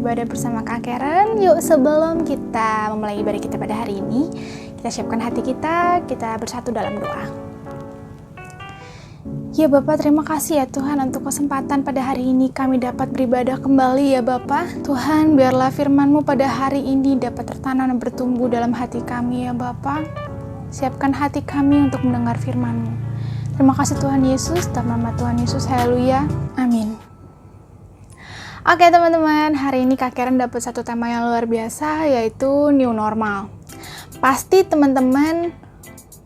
ibadah bersama Kak Karen. Yuk, sebelum kita memulai ibadah kita pada hari ini, kita siapkan hati kita bersatu dalam doa. Ya Bapak, terima kasih ya Tuhan untuk kesempatan pada hari ini kami dapat beribadah kembali ya Bapak. Tuhan, biarlah firman-Mu pada hari ini dapat tertanam dan bertumbuh dalam hati kami ya Bapak. Siapkan hati kami untuk mendengar firman-Mu. Terima kasih Tuhan Yesus, dalam nama Tuhan Yesus, haleluya, amin. Oke teman-teman, hari ini Kak Karen dapat satu tema yang luar biasa, yaitu new normal. Pasti teman-teman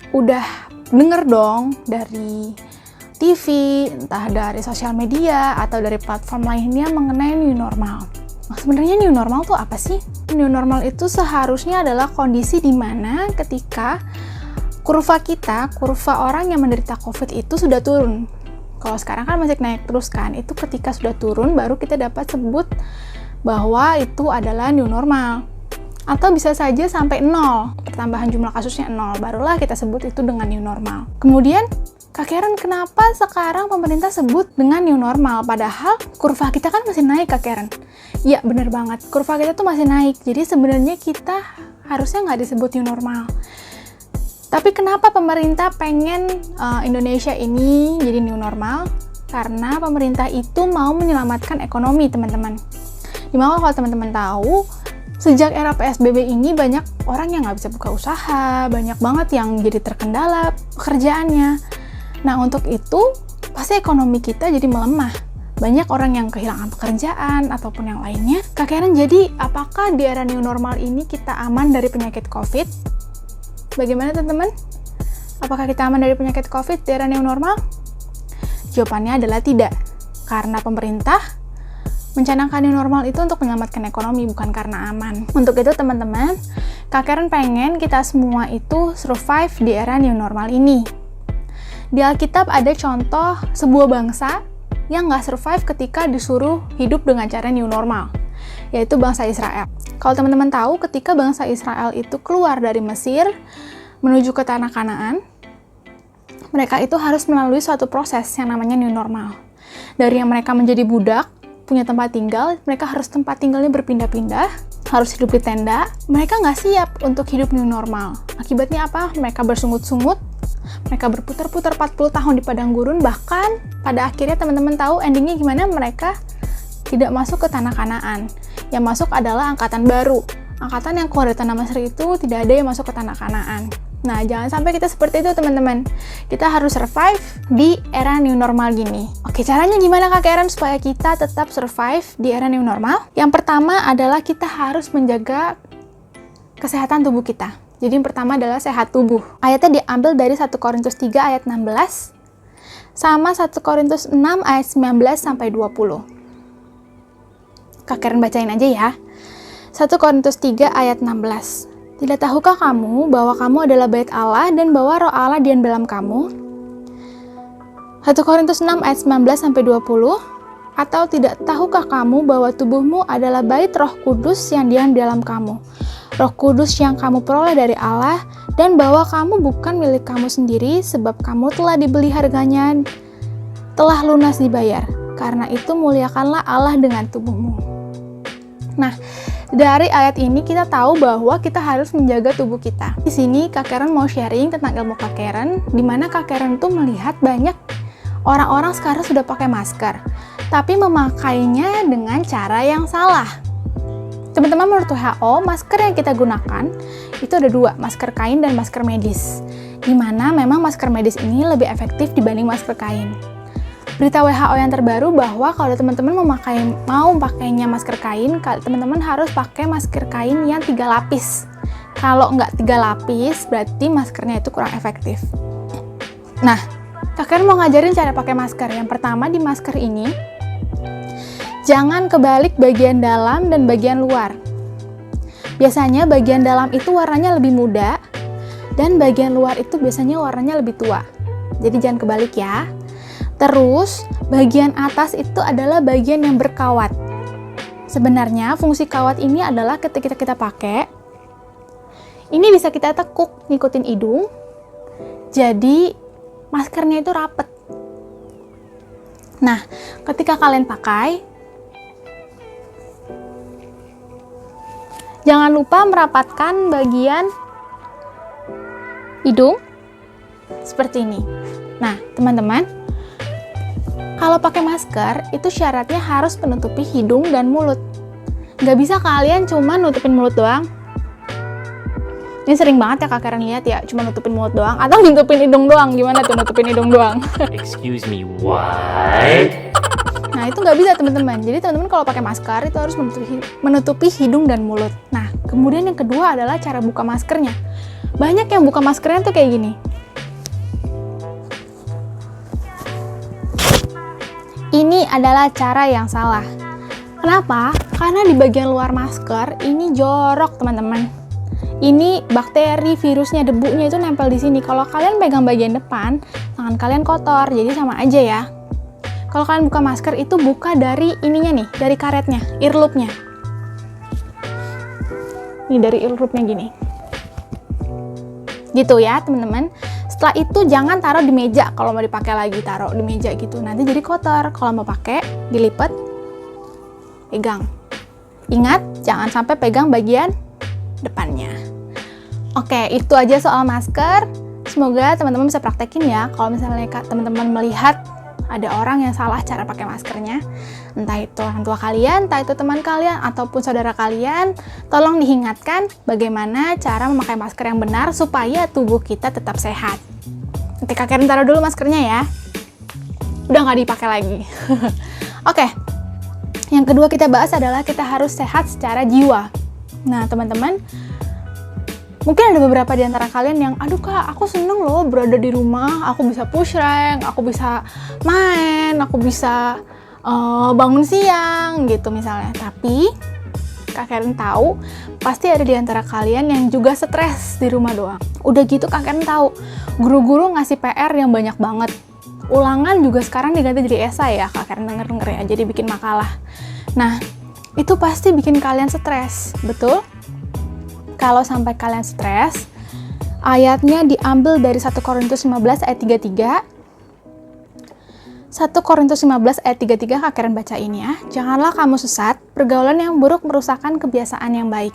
udah denger dong dari TV, entah dari sosial media, atau dari platform lainnya mengenai new normal. Nah, sebenarnya new normal tuh apa sih? New normal itu seharusnya adalah kondisi di mana ketika kurva orang yang menderita COVID itu sudah turun. Kalau sekarang kan masih naik terus kan, itu ketika sudah turun baru kita dapat sebut bahwa itu adalah new normal. Atau bisa saja sampai 0, pertambahan jumlah kasusnya 0, barulah kita sebut itu dengan new normal. Kemudian, Kak Karen, kenapa sekarang pemerintah sebut dengan new normal? Padahal kurva kita kan masih naik, Kak Karen. Iya, bener banget, kurva kita tuh masih naik, jadi sebenarnya kita harusnya nggak disebut new normal. Tapi kenapa pemerintah pengen Indonesia ini jadi new normal? Karena pemerintah itu mau menyelamatkan ekonomi, teman-teman. Dimana kalau teman-teman tahu, sejak era PSBB ini banyak orang yang nggak bisa buka usaha, banyak banget yang jadi terkendala pekerjaannya. Nah, untuk itu, pasti ekonomi kita jadi melemah. Banyak orang yang kehilangan pekerjaan ataupun yang lainnya. Kak Karen, jadi apakah di era new normal ini kita aman dari penyakit COVID? Bagaimana teman-teman? Apakah kita aman dari penyakit COVID di era new normal? Jawabannya adalah tidak. Karena pemerintah mencanangkan new normal itu untuk menyelamatkan ekonomi, bukan karena aman. Untuk itu teman-teman, Kak Karen pengen kita semua itu survive di era new normal ini. Di Alkitab ada contoh sebuah bangsa yang nggak survive ketika disuruh hidup dengan cara new normal, yaitu bangsa Israel. Kalau teman-teman tahu, ketika bangsa Israel itu keluar dari Mesir menuju ke tanah Kanaan, mereka itu harus melalui suatu proses yang namanya new normal. Dari yang mereka menjadi budak, punya tempat tinggal, mereka harus tempat tinggalnya berpindah-pindah, harus hidup di tenda. Mereka nggak siap untuk hidup new normal. Akibatnya apa? Mereka bersungut-sungut, mereka berputar-putar 40 tahun di padang gurun, bahkan pada akhirnya teman-teman tahu endingnya gimana? Mereka tidak masuk ke tanah Kanaan. Yang masuk adalah angkatan baru. Angkatan yang keluar dari tanah Mesir itu tidak ada yang masuk ke tanah Kanaan. Nah, jangan sampai kita seperti itu, teman-teman. Kita harus survive di era new normal gini. Oke, caranya gimana Kak Karen supaya kita tetap survive di era new normal? Yang pertama adalah kita harus menjaga kesehatan tubuh kita. Jadi yang pertama adalah sehat tubuh. Ayatnya diambil dari 1 Korintus 3 ayat 16 sama 1 Korintus 6 ayat 19 sampai 20. Kak Karen bacain aja ya. 1 Korintus 3 ayat 16. Tidak tahukah kamu bahwa kamu adalah bait Allah dan bahwa roh Allah diam dalam kamu? 1 Korintus 6 ayat 19 sampai 20. Atau tidak tahukah kamu bahwa tubuhmu adalah bait Roh Kudus yang diam dalam kamu? Roh Kudus yang kamu peroleh dari Allah, dan bahwa kamu bukan milik kamu sendiri sebab kamu telah dibeli harganya, telah lunas dibayar. Karena itu muliakanlah Allah dengan tubuhmu. Nah, dari ayat ini kita tahu bahwa kita harus menjaga tubuh kita. Di sini Kak Karen mau sharing tentang ilmu Kak Karen, di mana Kak Karen tuh melihat banyak orang-orang sekarang sudah pakai masker, tapi memakainya dengan cara yang salah. Teman-teman, menurut WHO, masker yang kita gunakan itu ada 2, masker kain dan masker medis. Di mana memang masker medis ini lebih efektif dibanding masker kain. Berita WHO yang terbaru bahwa kalau teman-teman mau pakainya masker kain, teman-teman harus pakai masker kain yang 3 lapis. Kalau nggak 3 lapis, berarti maskernya itu kurang efektif. Nah, Kak Karen mau ngajarin cara pakai masker. Yang pertama, di masker ini, jangan kebalik bagian dalam dan bagian luar. Biasanya bagian dalam itu warnanya lebih muda, dan bagian luar itu biasanya warnanya lebih tua. Jadi jangan kebalik ya. Terus, bagian atas itu adalah bagian yang berkawat. Sebenarnya, fungsi kawat ini adalah ketika kita pakai, ini bisa kita tekuk, ngikutin hidung, jadi maskernya itu rapet. Nah, ketika kalian pakai, Jangan lupa merapatkan bagian hidung seperti ini. Nah, teman-teman, kalau pakai masker itu syaratnya harus menutupi hidung dan mulut. Nggak bisa kalian cuma nutupin mulut doang. Ini sering banget ya Kak Karen lihat ya, cuma nutupin mulut doang atau nutupin hidung doang. Gimana tuh nutupin hidung doang? Excuse me, what? Nah, itu nggak bisa teman-teman. Jadi teman-teman kalau pakai masker itu harus menutupi hidung dan mulut. Nah, kemudian yang kedua adalah cara buka maskernya. Banyak yang buka maskernya tuh kayak gini. Ini adalah cara yang salah. Kenapa? Karena di bagian luar masker ini jorok teman-teman. Ini bakteri, virusnya, debunya itu nempel di sini. Kalau kalian pegang bagian depan, tangan kalian kotor, jadi sama aja ya. Kalau kalian buka masker itu buka dari ininya nih, dari karetnya, earlobe-nya. Ini dari earlobe-nya gini. Gitu ya teman-teman. Setelah itu jangan taruh di meja. Kalau mau dipakai lagi taruh di meja gitu, nanti jadi kotor. Kalau mau pakai, dilipat, pegang. Ingat, jangan sampai pegang bagian depannya. Oke, itu aja soal masker. Semoga teman-teman bisa praktekin ya. Kalau misalnya teman-teman melihat ada orang yang salah cara pakai maskernya, entah itu orang tua kalian, entah itu teman kalian, ataupun saudara kalian, tolong diingatkan bagaimana cara memakai masker yang benar supaya tubuh kita tetap sehat. Oke, Kak Karen taruh dulu maskernya ya. Udah nggak dipakai lagi. Oke, yang kedua kita bahas adalah kita harus sehat secara jiwa. Nah, teman-teman, mungkin ada beberapa di antara kalian yang, aduh Kak, aku seneng loh berada di rumah, aku bisa push rank, aku bisa main, aku bisa bangun siang gitu misalnya. Tapi, Kak Karen tahu, pasti ada di antara kalian yang juga stres di rumah doang. Udah gitu Kak Karen tahu, guru-guru ngasih PR yang banyak banget. Ulangan juga sekarang diganti jadi esai ya, Kak Karen denger-denger ya, jadi bikin makalah. Nah, itu pasti bikin kalian stres, betul? Kalau sampai kalian stres, ayatnya diambil dari 1 Korintus 15 ayat 33. 1 Korintus 15 ayat 33, Kak Karen baca ini ya. Janganlah kamu sesat, pergaulan yang buruk merusakkan kebiasaan yang baik.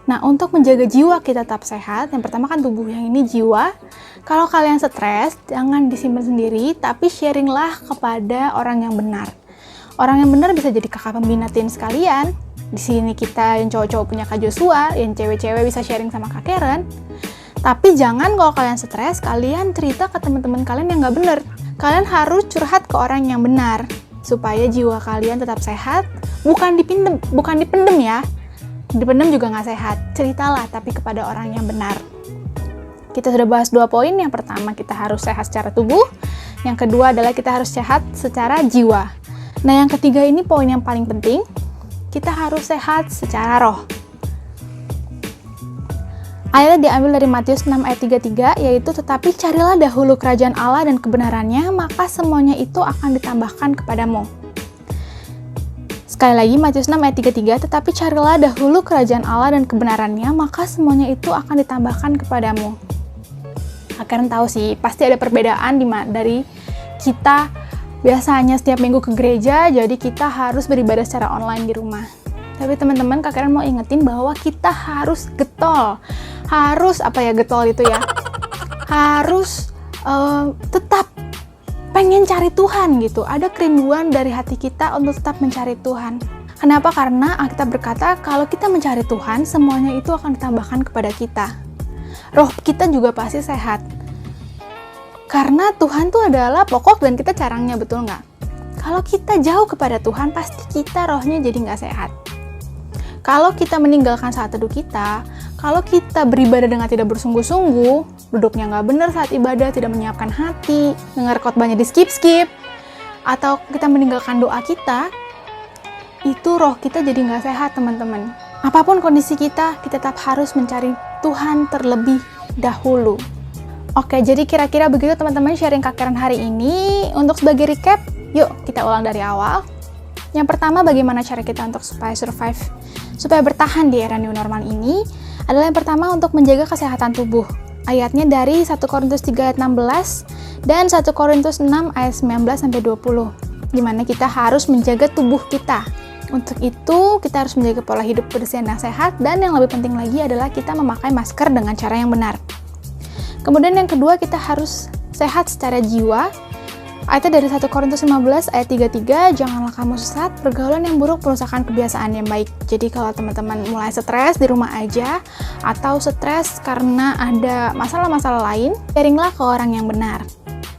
Nah, untuk menjaga jiwa kita tetap sehat, yang pertama kan tubuh, yang ini jiwa. Kalau kalian stres, jangan disimpan sendiri, tapi sharinglah kepada orang yang benar. Orang yang benar bisa jadi kakak pembina tim sekalian. Di sini kita yang cowok-cowok punya Kak Joshua, yang cewek-cewek bisa sharing sama Kak Karen. Tapi jangan kalau kalian stres, kalian cerita ke teman-teman kalian yang nggak benar. Kalian harus curhat ke orang yang benar, supaya jiwa kalian tetap sehat. Bukan dipendem ya. Dipendem juga nggak sehat. Ceritalah, tapi kepada orang yang benar. Kita sudah bahas 2 poin. Yang pertama, kita harus sehat secara tubuh. Yang kedua adalah kita harus sehat secara jiwa. Nah, yang ketiga ini poin yang paling penting, kita harus sehat secara roh. Ayatnya diambil dari Matius 6 ayat 33, yaitu tetapi carilah dahulu kerajaan Allah dan kebenarannya, maka semuanya itu akan ditambahkan kepadamu. Sekali lagi, Matius 6 ayat 33, tetapi carilah dahulu kerajaan Allah dan kebenarannya, maka semuanya itu akan ditambahkan kepadamu. Kalian tahu sih, pasti ada perbedaan dari kita biasanya setiap minggu ke gereja, jadi kita harus beribadah secara online di rumah. Tapi teman-teman, Kak Karen mau ingetin bahwa kita harus getol. Harus, getol itu ya? Harus tetap pengen cari Tuhan gitu. Ada kerinduan dari hati kita untuk tetap mencari Tuhan. Kenapa? Karena Alkitab berkata, kalau kita mencari Tuhan, semuanya itu akan ditambahkan kepada kita. Roh kita juga pasti sehat. Karena Tuhan tuh adalah pokok dan kita carangnya, betul nggak? Kalau kita jauh kepada Tuhan, pasti kita rohnya jadi nggak sehat. Kalau kita meninggalkan saat teduh kita, kalau kita beribadah dengan tidak bersungguh-sungguh, duduknya nggak benar saat ibadah, tidak menyiapkan hati, dengar khotbahnya di skip-skip, atau kita meninggalkan doa kita, itu roh kita jadi nggak sehat, teman-teman. Apapun kondisi kita tetap harus mencari Tuhan terlebih dahulu. Oke, jadi kira-kira begitu teman-teman sharing Kak Karen hari ini. Untuk sebagai recap, yuk kita ulang dari awal. Yang pertama, bagaimana cara kita untuk supaya bertahan di era new normal ini, adalah yang pertama untuk menjaga kesehatan tubuh. Ayatnya dari 1 Korintus 3 ayat 16 dan 1 Korintus 6 ayat 19-20. Dimana kita harus menjaga tubuh kita Untuk itu, kita harus menjaga pola hidup kebersihan yang sehat, dan yang lebih penting lagi adalah kita memakai masker dengan cara yang benar. Kemudian yang kedua, kita harus sehat secara jiwa. Ayatnya dari 1 Korintus 15 ayat 33, janganlah kamu sesat, pergaulan yang buruk merusakan kebiasaan yang baik. Jadi kalau teman-teman mulai stres di rumah aja, atau stres karena ada masalah-masalah lain, sharinglah ke orang yang benar.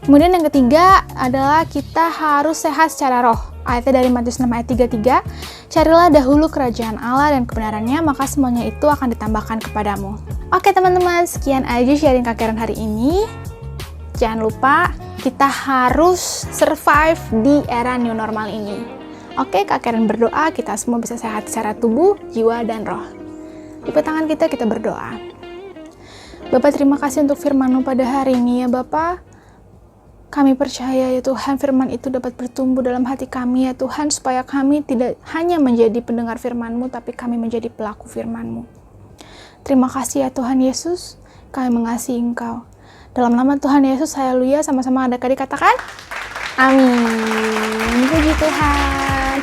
Kemudian yang ketiga adalah kita harus sehat secara roh. Ayatnya dari Matius 6 ayat 33, carilah dahulu kerajaan Allah dan kebenarannya, maka semuanya itu akan ditambahkan kepadamu. Oke teman-teman, sekian aja sharing Kak Karen hari ini. Jangan lupa, kita harus survive di era new normal ini. Oke, Kak Karen berdoa kita semua bisa sehat secara tubuh, jiwa, dan roh. Di tangan kita berdoa. Bapak, terima kasih untuk firman-Mu pada hari ini ya Bapak. Kami percaya ya Tuhan, firman itu dapat bertumbuh dalam hati kami ya Tuhan, supaya kami tidak hanya menjadi pendengar firman-Mu, tapi kami menjadi pelaku firman-Mu. Terima kasih ya Tuhan Yesus, kami mengasihi Engkau. Dalam nama Tuhan Yesus, haleluya, sama-sama adik-adik katakan, amin. Puji Tuhan.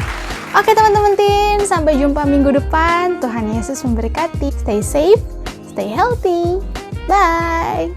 Oke teman-teman Tin, sampai jumpa minggu depan. Tuhan Yesus memberkati. Stay safe, stay healthy. Bye.